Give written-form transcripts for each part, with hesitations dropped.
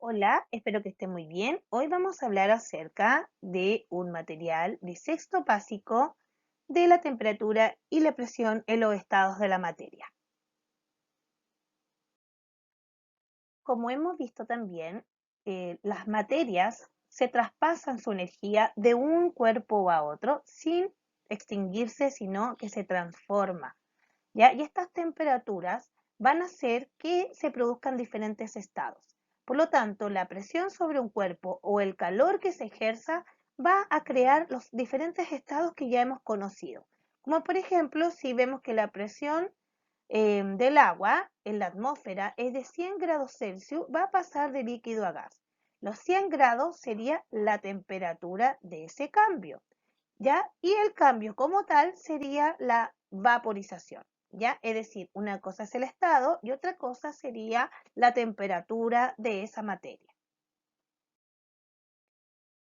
Hola, espero que esté muy bien. Hoy vamos a hablar acerca de un material de sexto básico de la temperatura y la presión en los estados de la materia. Como hemos visto también, las materias se traspasan su energía de un cuerpo a otro sin extinguirse, sino que se transforma, ¿ya? Y estas temperaturas van a hacer que se produzcan diferentes estados. Por lo tanto, la presión sobre un cuerpo o el calor que se ejerza va a crear los diferentes estados que ya hemos conocido. Como por ejemplo, si vemos que la presión del agua en la atmósfera es de 100 grados Celsius, va a pasar de líquido a gas. Los 100 grados sería la temperatura de ese cambio, ¿ya? Y el cambio como tal sería la vaporización, ¿ya? Es decir, una cosa es el estado y otra cosa sería la temperatura de esa materia.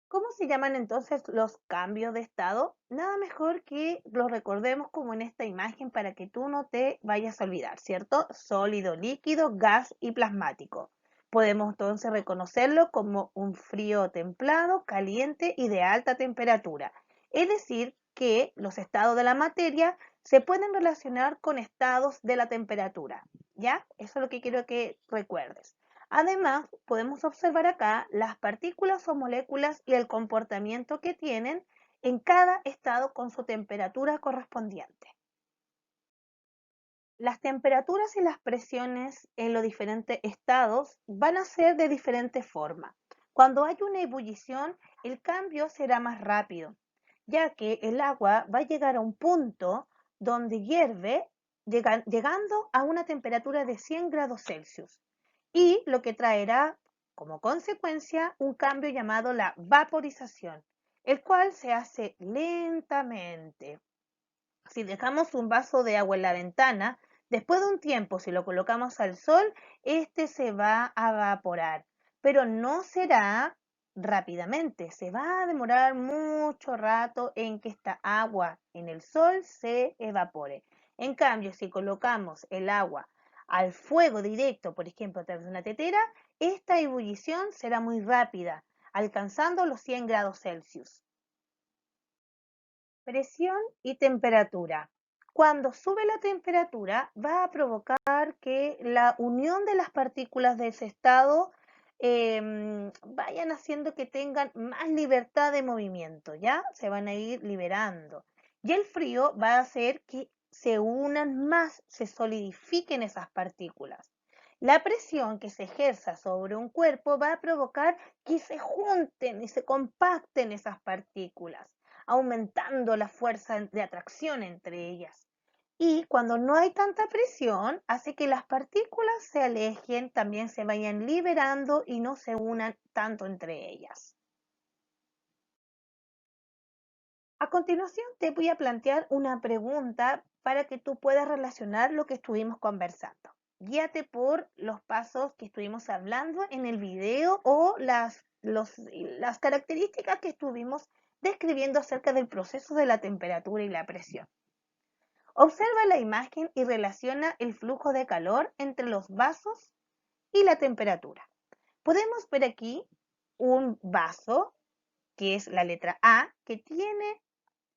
¿Cómo se llaman entonces los cambios de estado? Nada mejor que los recordemos como en esta imagen para que tú no te vayas a olvidar, ¿cierto? Sólido, líquido, gas y plasmático. Podemos entonces reconocerlo como un frío templado, caliente y de alta temperatura. Es decir, que los estados de la materia se pueden relacionar con estados de la temperatura, ¿ya? Eso es lo que quiero que recuerdes. Además, podemos observar acá las partículas o moléculas y el comportamiento que tienen en cada estado con su temperatura correspondiente. Las temperaturas y las presiones en los diferentes estados van a ser de diferente forma. Cuando hay una ebullición, el cambio será más rápido, ya que el agua va a llegar a un punto donde hierve, llegando a una temperatura de 100 grados Celsius, y lo que traerá como consecuencia un cambio llamado la vaporización, el cual se hace lentamente. Si dejamos un vaso de agua en la ventana, después de un tiempo, si lo colocamos al sol, este se va a evaporar, pero no será rápidamente, se va a demorar mucho rato en que esta agua en el sol se evapore. En cambio, si colocamos el agua al fuego directo, por ejemplo, a través de una tetera, esta ebullición será muy rápida, alcanzando los 100 grados Celsius. Presión y temperatura. Cuando sube la temperatura va a provocar que la unión de las partículas de ese estado vayan haciendo que tengan más libertad de movimiento, ¿ya? Se van a ir liberando. Y el frío va a hacer que se unan más, se solidifiquen esas partículas. La presión que se ejerza sobre un cuerpo va a provocar que se junten y se compacten esas partículas, aumentando la fuerza de atracción entre ellas. Y cuando no hay tanta presión, hace que las partículas se alejen, también se vayan liberando y no se unan tanto entre ellas. A continuación te voy a plantear una pregunta para que tú puedas relacionar lo que estuvimos conversando. Guíate por los pasos que estuvimos hablando en el video o las características que estuvimos describiendo acerca del proceso de la temperatura y la presión. Observa la imagen y relaciona el flujo de calor entre los vasos y la temperatura. Podemos ver aquí un vaso, que es la letra A, que tiene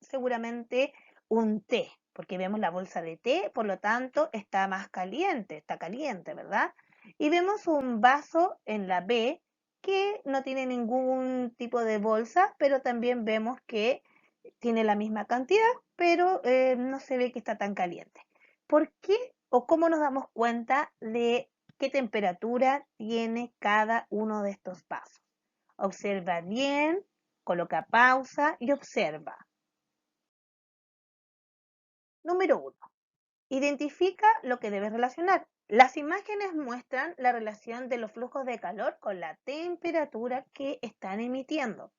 seguramente un té, porque vemos la bolsa de té, por lo tanto está más caliente, está caliente, ¿verdad? Y vemos un vaso en la B que no tiene ningún tipo de bolsa, pero también vemos que tiene la misma cantidad, pero no se ve que está tan caliente. ¿Por qué o cómo nos damos cuenta de qué temperatura tiene cada uno de estos vasos? Observa bien, coloca pausa y observa. Número 1. Identifica lo que debes relacionar. Las imágenes muestran la relación de los flujos de calor con la temperatura que están emitiendo.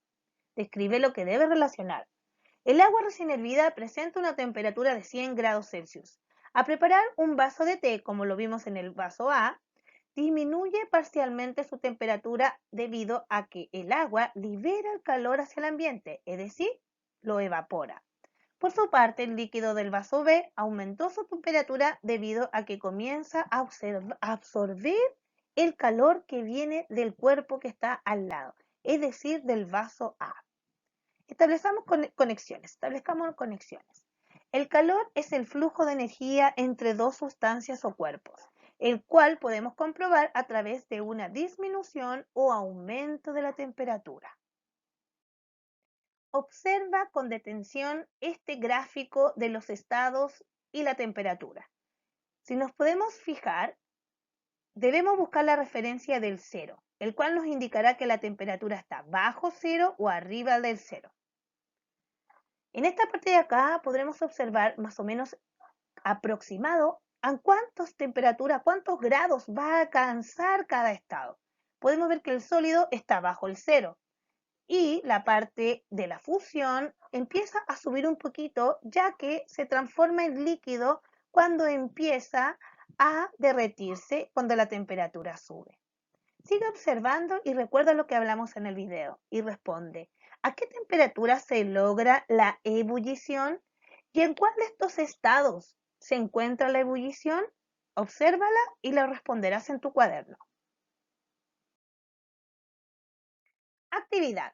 Describe lo que debes relacionar. El agua recién hervida presenta una temperatura de 100 grados Celsius. A preparar un vaso de té, como lo vimos en el vaso A, disminuye parcialmente su temperatura debido a que el agua libera el calor hacia el ambiente, es decir, lo evapora. Por su parte, el líquido del vaso B aumentó su temperatura debido a que comienza a absorber el calor que viene del cuerpo que está al lado, es decir, del vaso A. Establezcamos conexiones. El calor es el flujo de energía entre dos sustancias o cuerpos, el cual podemos comprobar a través de una disminución o aumento de la temperatura. Observa con detención este gráfico de los estados y la temperatura. Si nos podemos fijar, debemos buscar la referencia del cero, el cual nos indicará que la temperatura está bajo cero o arriba del cero. En esta parte de acá podremos observar más o menos aproximado a cuántas temperaturas, cuántos grados va a alcanzar cada estado. Podemos ver que el sólido está bajo el cero y la parte de la fusión empieza a subir un poquito, ya que se transforma en líquido cuando empieza a derretirse, cuando la temperatura sube. Sigue observando y recuerda lo que hablamos en el video y responde: ¿a qué temperatura se logra la ebullición? ¿Y en cuál de estos estados se encuentra la ebullición? Obsérvala y la responderás en tu cuaderno. Actividad.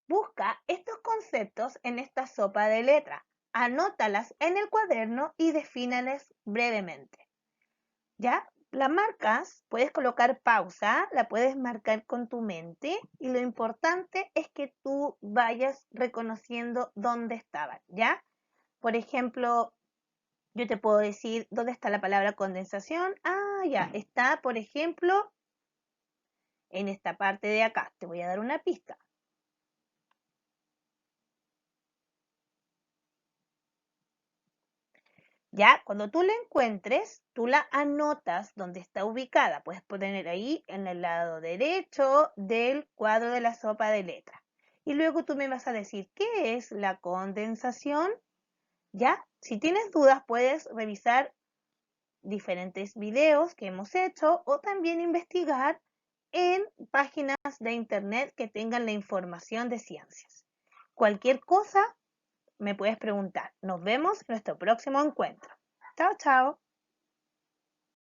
Busca estos conceptos en esta sopa de letras. Anótalas en el cuaderno y defínales brevemente. ¿Ya? La marcas, puedes colocar pausa, la puedes marcar con tu mente y lo importante es que tú vayas reconociendo dónde estaban, ¿ya? Por ejemplo, yo te puedo decir dónde está la palabra condensación. Ah, ya, está, por ejemplo, en esta parte de acá. Te voy a dar una pista. Ya, cuando tú la encuentres, tú la anotas donde está ubicada. Puedes poner ahí en el lado derecho del cuadro de la sopa de letras. Y luego tú me vas a decir, ¿qué es la condensación? Ya, si tienes dudas, puedes revisar diferentes videos que hemos hecho o también investigar en páginas de internet que tengan la información de ciencias. Cualquier cosa me puedes preguntar. Nos vemos en nuestro próximo encuentro. Chao, chao.